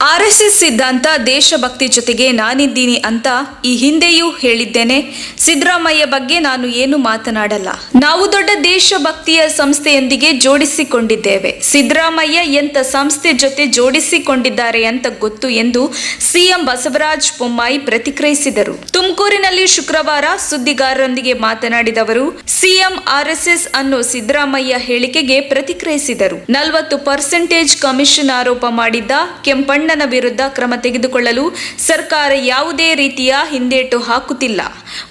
RSS ಸಿದ್ಧಾಂತ ದೇಶಭಕ್ತಿ ಜೊತೆಗೆ ನಾನಿದ್ದೀನಿ ಅಂತ ಈ ಹಿಂದೆಯೂ ಹೇಳಿದ್ದೇನೆ. ಸಿದ್ದರಾಮಯ್ಯ ಬಗ್ಗೆ ನಾನು ಏನು ಮಾತನಾಡಲ್ಲ. ನಾವು ದೊಡ್ಡ ದೇಶಭಕ್ತಿಯ ಸಂಸ್ಥೆಯೊಂದಿಗೆ ಜೋಡಿಸಿಕೊಂಡಿದ್ದೇವೆ. ಸಿದ್ದರಾಮಯ್ಯ ಎಂಥ ಸಂಸ್ಥೆ ಜೊತೆ ಜೋಡಿಸಿಕೊಂಡಿದ್ದಾರೆ ಅಂತ ಗೊತ್ತು ಎಂದು ಸಿಎಂ ಬಸವರಾಜ ಬೊಮ್ಮಾಯಿ ಪ್ರತಿಕ್ರಿಯಿಸಿದರು. ತುಮಕೂರಿನಲ್ಲಿ ಶುಕ್ರವಾರ ಸುದ್ದಿಗಾರರೊಂದಿಗೆ ಮಾತನಾಡಿದವರು ಸಿಎಂ ಆರ್ಎಸ್ಎಸ್ ಅನ್ನೋ ಸಿದ್ದರಾಮಯ್ಯ ಹೇಳಿಕೆಗೆ ಪ್ರತಿಕ್ರಿಯಿಸಿದರು. 40% ಕಮಿಷನ್ ಆರೋಪ ಮಾಡಿದ್ದ ಕೆಂಪಣ್ಣ ವಿರುದ್ಧ ಕ್ರಮ ತೆಗೆದುಕೊಳ್ಳಲು ಸರ್ಕಾರ ಯಾವುದೇ ರೀತಿಯ ಹಿಂದೇಟು ಹಾಕುತ್ತಿಲ್ಲ.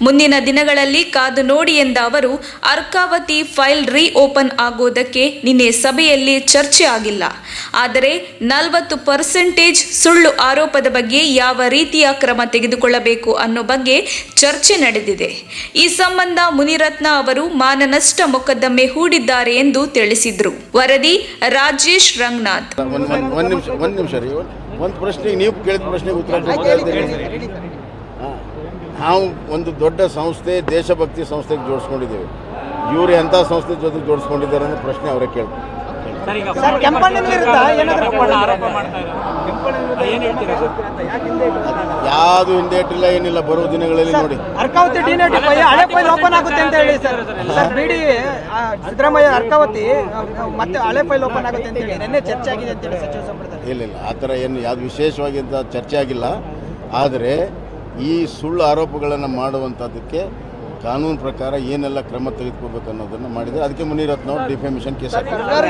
ಮುಂದಿನ ದಿನಗಳಲ್ಲಿ ಕಾದು ನೋಡಿ ಎಂದ ಅವರು, ಅರ್ಕಾವತಿ ಫೈಲ್ ಓಪನ್ ಆಗೋದಕ್ಕೆ ನಿನ್ನೆ ಸಭೆಯಲ್ಲಿ ಚರ್ಚೆ ಆಗಿಲ್ಲ. ಆದರೆ 40% ಸುಳ್ಳು ಆರೋಪದ ಬಗ್ಗೆ ಯಾವ ರೀತಿಯ ಕ್ರಮ ತೆಗೆದುಕೊಳ್ಳಬೇಕು ಅನ್ನೋ ಬಗ್ಗೆ ಚರ್ಚೆ ನಡೆದಿದೆ. ಈ ಸಂಬಂಧ ಮುನಿರತ್ನ ಅವರು ಮಾನನಷ್ಟ ಮೊಕದ್ದಮೆ ಹೂಡಿದ್ದಾರೆ ಎಂದು ತಿಳಿಸಿದರು. ವರದಿ ರಾಜೇಶ್ ರಂಗನಾಥ್. ಒಂದು ಪ್ರಶ್ನೆಗೆ ನೀವು ಕೇಳಿದ ಪ್ರಶ್ನೆಗೆ ಉತ್ತರ ನಾವು ಒಂದು ದೊಡ್ಡ ಸಂಸ್ಥೆ, ದೇಶಭಕ್ತಿ ಸಂಸ್ಥೆಗೆ ಜೋಡಿಸ್ಕೊಂಡಿದ್ದೇವೆ. ಇವರು ಎಂಥ ಸಂಸ್ಥೆ ಜೊತೆ ಜೋಡಿಸ್ಕೊಂಡಿದ್ದಾರೆ ಅನ್ನೋ ಪ್ರಶ್ನೆ ಅವರೇ ಕೇಳ್ತಾರೆ. ಯಾವುದು ಹಿಂದೇಟಿಲ್ಲ, ಏನಿಲ್ಲ. ಬರುವ ದಿನಗಳಲ್ಲಿ ನೋಡಿ ಅರ್ಕಾವತಿ ಹಳೆ ಫೈಲ್ ಓಪನ್ ಆಗುತ್ತೆ ಅಂತ ಹೇಳಿ ಸರ್ ಬಿಡಿ ಸಿದ್ದರಾಮಯ್ಯ ಅರ್ಕಾವತಿ ಮತ್ತೆ ಹಳೆ ಫೈಲ್ ಓಪನ್ ಆಗುತ್ತೆ ಅಂತ ಹೇಳಿ ನಿನ್ನೆ ಚರ್ಚೆ ಆಗಿದೆ ಅಂತ ಹೇಳಿ ಸಚಿವ ಸಂಪುಟದಲ್ಲಿ. ಇಲ್ಲ ಆ ಥರ ಏನು ಯಾವುದು ವಿಶೇಷವಾಗಿ ಅಂತ ಚರ್ಚೆ ಆಗಿಲ್ಲ. ಆದರೆ ಈ ಸುಳ್ಳು ಆರೋಪಗಳನ್ನು ಮಾಡುವಂಥದ್ದಕ್ಕೆ ಕಾನೂನು ಪ್ರಕಾರ ಏನೆಲ್ಲ ಕ್ರಮ ತೆಗೆದುಕೋಬೇಕು ಅನ್ನೋದನ್ನು ಮಾಡಿದರೆ ಅದಕ್ಕೆ ಮುನಿರತ್ನ ಅವರು ಡಿಫೆಮೇಷನ್ ಕೇಸ್ ಹಾಕಿದ್ದಾರೆ.